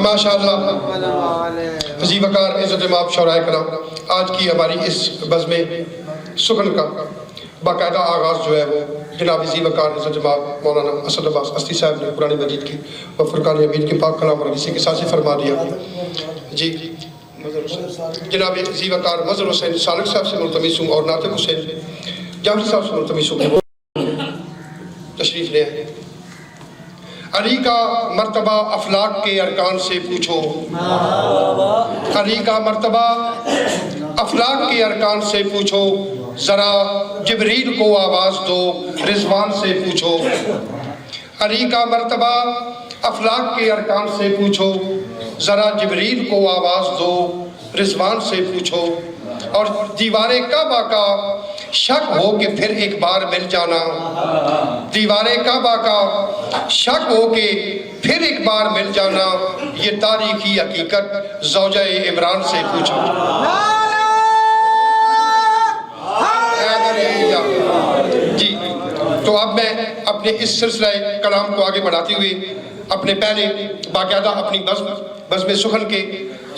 ماشاءاللہ عزیز وقار عزت مآب شورائے کرام، آج کی ہماری اس بزم سخن کا باقاعدہ آغاز جو ہے وہ جناب عزیز وقار عزت مآب مولانا اسد عباس اسدی صاحب نے قرآن مجید کی و فرقان حمید کے پاک کلام اور حدیث کے ساتھ سے فرما دیا۔ جی جناب عزیز وقار مظہر حسین سالک صاحب سے ملتمس ہوں اور ناطق حسین جعفری صاحب سے ملتمس ہوں کہ وہ تشریف لے آئے۔ علی کا مرتبہ افلاک کے ارکان سے پوچھو، علی کا مرتبہ افلاک کے ارکان سے پوچھو، ذرا جبریل کو آواز دو رضوان سے پوچھو۔ علی کا مرتبہ افلاک کے ارکان سے پوچھو، ذرا جبریل کو آواز دو رضوان سے پوچھو۔ اور دیوار کعبہ کا شک ہو کہ پھر ایک بار مل جانا، دیوار کعبہ کا شک ہو کہ پھر ایک بار مل جانا، یہ تاریخی حقیقت زوجہ عمران سے پوچھو۔ جی تو اب میں اپنے اس سلسلہ کلام کو آگے بڑھاتے ہوئے اپنے پہلے باقاعدہ اپنی بزم سخن کے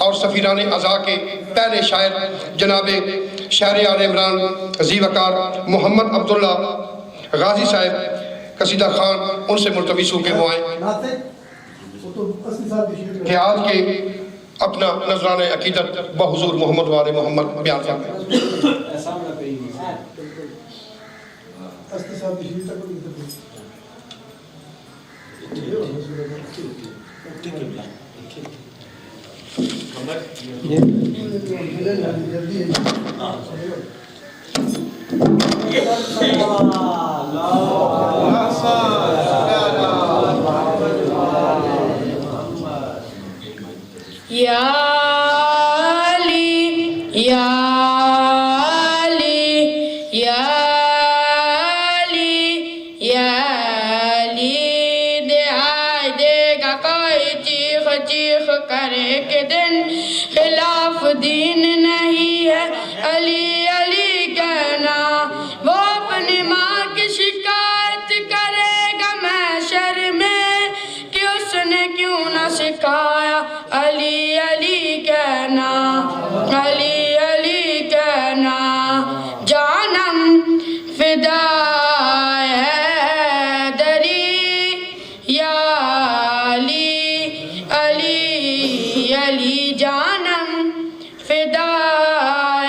اور سفیران عزا کے پہلے شاعر جناب شاعر آل عمران عزیز وقار محمد عبداللہ غازی صاحب قصیدہ خان، ان سے ملتمس ہوں کہ وہ آئیں کہ آج کے اپنا نذرانہ عقیدت بحضور محمد وآل محمد بیان فرمائیں۔ یا علی یا علی یا علی یا علی، دہائی دے گا کوئی چیخ چیخ کرے کہ دن خلاف دین نہیں ہے، علی علی کہنا وہ اپنی ماں کی شکایت کرے گا محشر میں کہ اس نے کیوں نہ سکھایا، علی علی کہنا علی علی کہنا، جانم فدا ہے دری یا علی علی علی، جانم فدا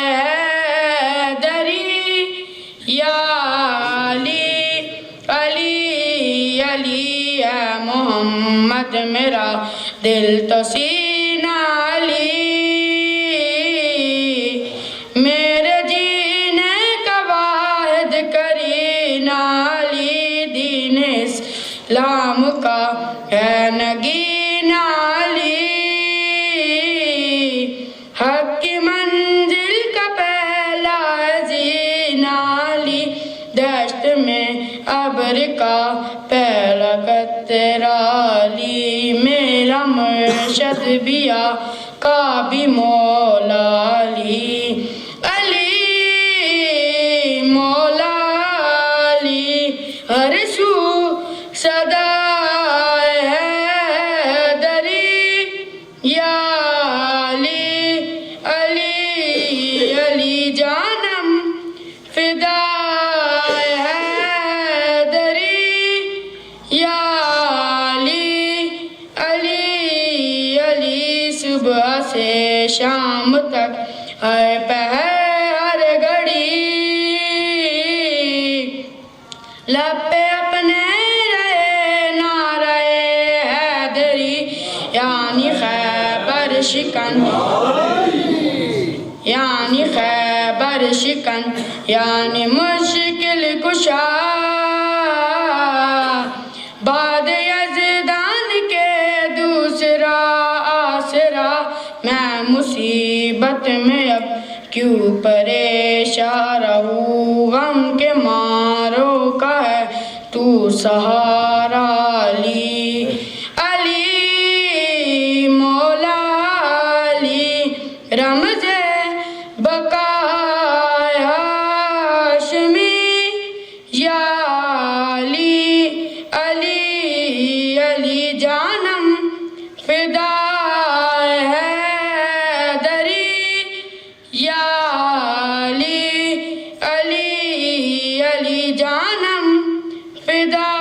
ہے دری یا علی علی علی، اے محمد میرا دل تو سینہ علی، میرے جینے کا واحد کرینہ علی، دین اسلام کا ہے نگینہ علی، حق کی منزل کا پہلا زینہ علی، دشت میں ابر کا پہلا قطرہ علی، میرا مرشد بھی آقا بھی مولا علی، علی مولا علی، ہر سو صدا ہے دری یا علی علی علی، جانم فدا ہے دری یا علی علی علی، صبح سے شام تک ہر پہر ہر گھڑی لب پہ اپنے رہے نعرہ حیدری، یعنی خیبر شکن یعنی خیبر شکن یعنی مشکل کشا، بعد یزدان کے دوسرا آسرا، میں مصیبت میں اب کیوں پریشان رہوں، غم کے ماروں کا ہے تو سہارا علی علی مولا علی، رمز بقائے ہاشمی یا علی علی علی، جانم فدا دا